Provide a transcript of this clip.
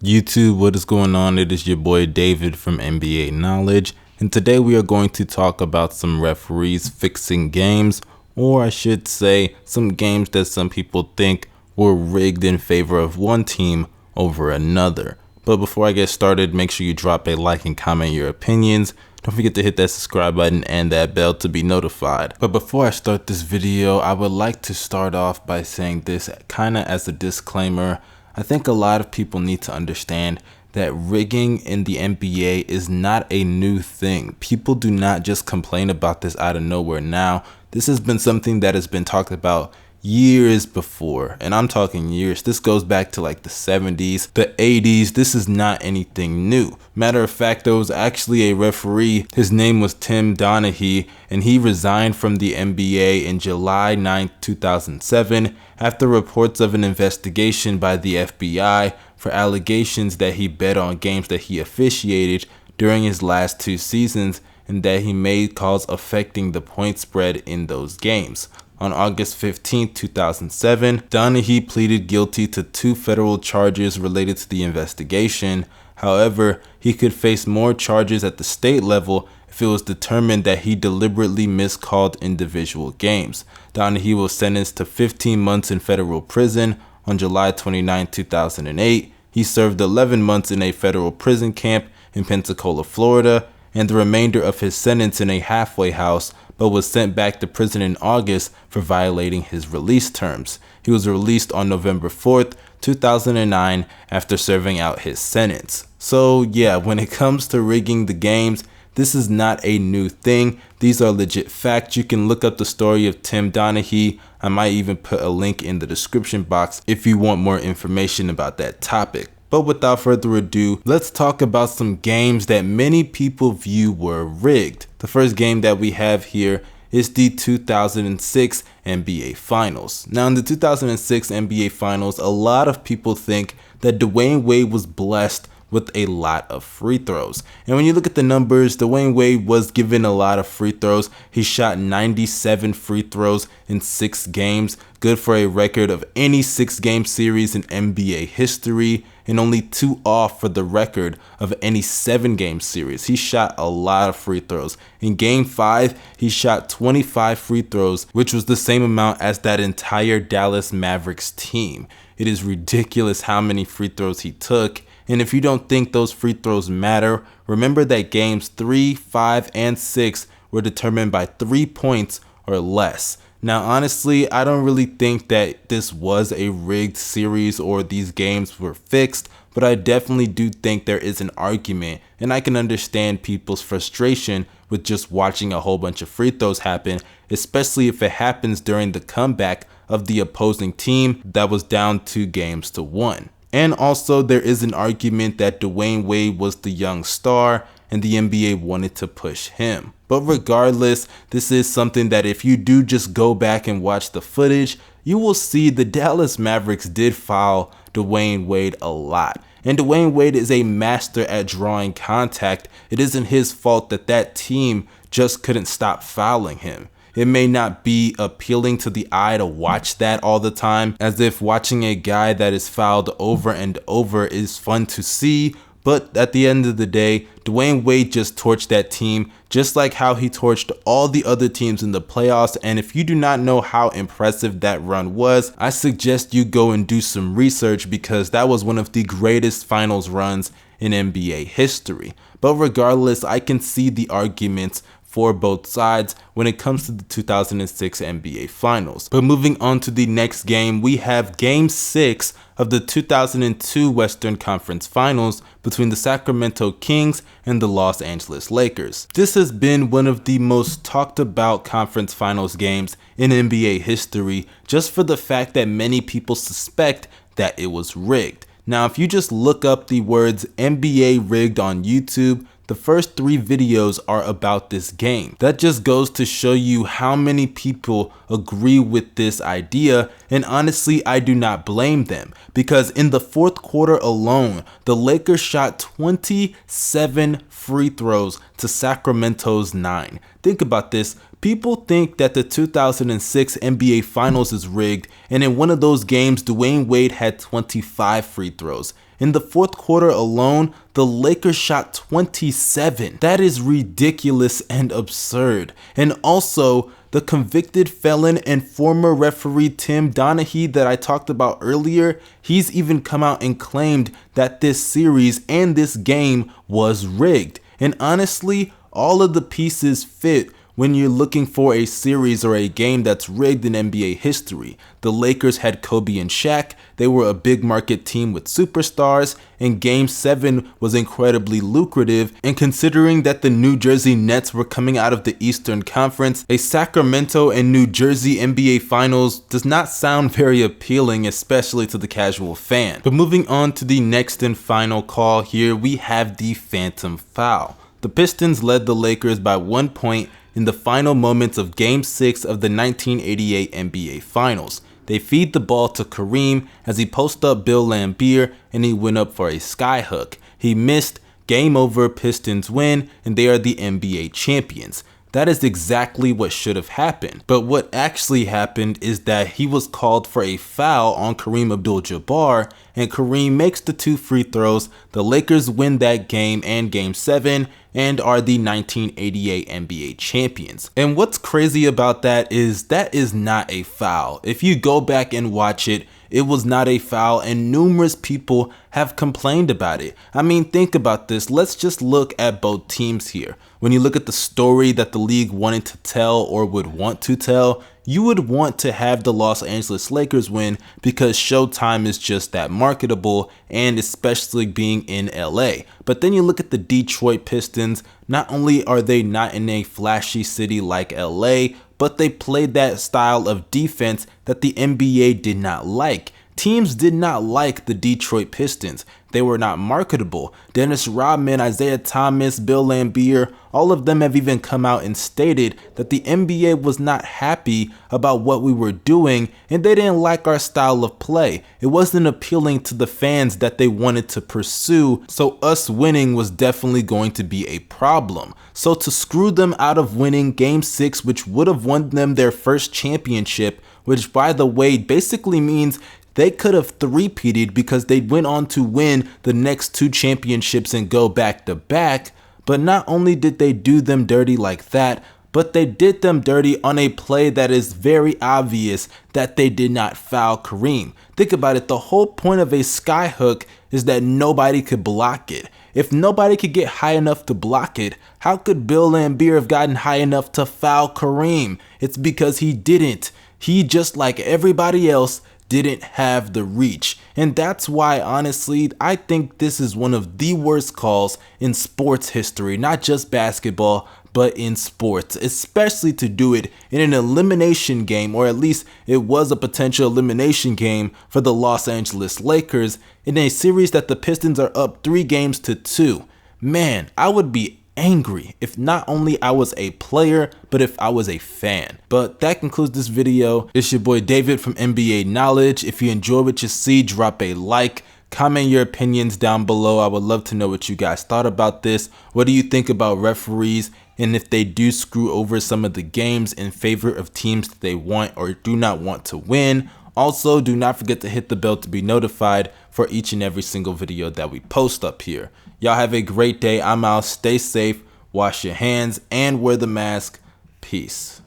YouTube, what is going on? It is your boy David from NBA Knowledge, and today we are going to talk about some referees fixing games, or I should say some games that some people think were rigged in favor of one team over another. But before I get started, make sure you drop a like and comment your opinions. Don't forget to hit that subscribe button and that bell to be notified. But before I start this video, I would like to start off by saying this kind of as a disclaimer. I think a lot of people need to understand that rigging in the NBA is not a new thing. People do not just complain about this out of nowhere now. This has been something that has been talked about years before, and I'm talking years. This goes back to like the 70s, the 80s. This is not anything new. Matter of fact, there was actually a referee. His name was Tim Donaghy, and he resigned from the NBA in July 9, 2007 after reports of an investigation by the FBI for allegations that he bet on games that he officiated during his last two seasons and that he made calls affecting the point spread in those games. On August 15, 2007, Donaghy pleaded guilty to 2 federal charges related to the investigation. However, he could face more charges at the state level if it was determined that he deliberately miscalled individual games. Donaghy was sentenced to 15 months in federal prison on July 29, 2008. He served 11 months in a federal prison camp in Pensacola, Florida, and the remainder of his sentence in a halfway house, but was sent back to prison in August for violating his release terms. He was released on November 4th, 2009 after serving out his sentence. So yeah, when it comes to rigging the games, this is not a new thing. These are legit facts. You can look up the story of Tim Donaghy. I might even put a link in the description box if you want more information about that topic. But without further ado, let's talk about some games that many people view were rigged. The first game that we have here is the 2006 NBA Finals. Now in the 2006 NBA Finals, a lot of people think that Dwyane Wade was blessed with a lot of free throws. And when you look at the numbers, Dwyane Wade was given a lot of free throws. He shot 97 free throws in 6 games, good for a record of any 6-game series in NBA history, and only 2 off for the record of any 7-game series. He shot a lot of free throws. In Game 5, he shot 25 free throws, which was the same amount as that entire Dallas Mavericks team. It is ridiculous how many free throws he took. And if you don't think those free throws matter, remember that games 3, 5, and 6 were determined by 3 points or less. Now, honestly, I don't really think that this was a rigged series or these games were fixed, but I definitely do think there is an argument, and I can understand people's frustration with just watching a whole bunch of free throws happen, especially if it happens during the comeback of the opposing team that was down 2-1. And also, there is an argument that Dwyane Wade was the young star and the NBA wanted to push him. But regardless, this is something that if you do just go back and watch the footage, you will see the Dallas Mavericks did foul Dwyane Wade a lot. And Dwyane Wade is a master at drawing contact. It isn't his fault that that team just couldn't stop fouling him. It may not be appealing to the eye to watch that all the time, as if watching a guy that is fouled over and over is fun to see, but at the end of the day, Dwyane Wade just torched that team just like how he torched all the other teams in the playoffs. And if you do not know how impressive that run was, I suggest you go and do some research, because that was one of the greatest finals runs in NBA history. But regardless, I can see the arguments for both sides when it comes to the 2006 NBA Finals. But moving on to the next game, we have Game 6 of the 2002 Western Conference Finals between the Sacramento Kings and the Los Angeles Lakers. This has been one of the most talked about conference finals games in NBA history, just for the fact that many people suspect that it was rigged. Now, if you just look up the words NBA rigged on YouTube, the first 3 videos are about this game. That just goes to show you how many people agree with this idea, and honestly, I do not blame them, because in the 4th quarter alone, the Lakers shot 27 free throws to Sacramento's 9. Think about this. People think that the 2006 NBA Finals is rigged, and in one of those games, Dwyane Wade had 25 free throws. In the fourth quarter alone, the Lakers shot 27. That is ridiculous and absurd. And also, the convicted felon and former referee Tim Donaghy that I talked about earlier, he's even come out and claimed that this series and this game was rigged. And honestly, all of the pieces fit when you're looking for a series or a game that's rigged in NBA history. The Lakers had Kobe and Shaq, they were a big market team with superstars, and Game 7 was incredibly lucrative, and considering that the New Jersey Nets were coming out of the Eastern Conference, a Sacramento and New Jersey NBA Finals does not sound very appealing, especially to the casual fan. But moving on to the next and final call here, we have the phantom foul. The Pistons led the Lakers by 1 point in the final moments of Game 6 of the 1988 NBA Finals. They feed the ball to Kareem as he posts up Bill Laimbeer and he went up for a skyhook. He missed, game over, Pistons win, and they are the NBA champions. That is exactly what should have happened. But what actually happened is that he was called for a foul on Kareem Abdul-Jabbar, and Kareem makes the 2 free throws. The Lakers win that game and Game 7 and are the 1988 NBA champions. And what's crazy about that is not a foul. If you go back and watch it, it was not a foul, and numerous people have complained about it. I mean, think about this. Let's just look at both teams here. When you look at the story that the league wanted to tell or would want to tell, you would want to have the Los Angeles Lakers win because Showtime is just that marketable, and especially being in LA. But then you look at the Detroit Pistons, not only are they not in a flashy city like LA, but they played that style of defense that the NBA did not like. Teams did not like the Detroit Pistons. They were not marketable. Dennis Rodman, Isaiah Thomas, Bill Laimbeer, all of them have even come out and stated that the NBA was not happy about what we were doing, and they didn't like our style of play. It wasn't appealing to the fans that they wanted to pursue, so us winning was definitely going to be a problem. So to screw them out of winning Game 6, which would have won them their first championship, which by the way basically means they could have three-peated because they went on to win the next 2 championships and go back to back. But not only did they do them dirty like that, but they did them dirty on a play that is very obvious that they did not foul Kareem. Think about it, the whole point of a skyhook is that nobody could block it. If nobody could get high enough to block it, how could Bill Laimbeer have gotten high enough to foul Kareem? It's because he didn't. He, just like everybody else, didn't have the reach. And that's why, honestly, I think this is one of the worst calls in sports history, not just basketball, but in sports, especially to do it in an elimination game, or at least it was a potential elimination game for the Los Angeles Lakers in a series that the Pistons are up 3-2. Man, I would be angry if not only I was a player, but if I was a fan. But that concludes this video. It's your boy David from NBA Knowledge. If you enjoy what you see, drop a like, comment your opinions down below. I would love to know what you guys thought about this. What do you think about referees, and if they do screw over some of the games in favor of teams that they want or do not want to win? Also, do not forget to hit the bell to be notified for each and every single video that we post up here. Y'all have a great day. I'm out. Stay safe, wash your hands, and wear the mask. Peace.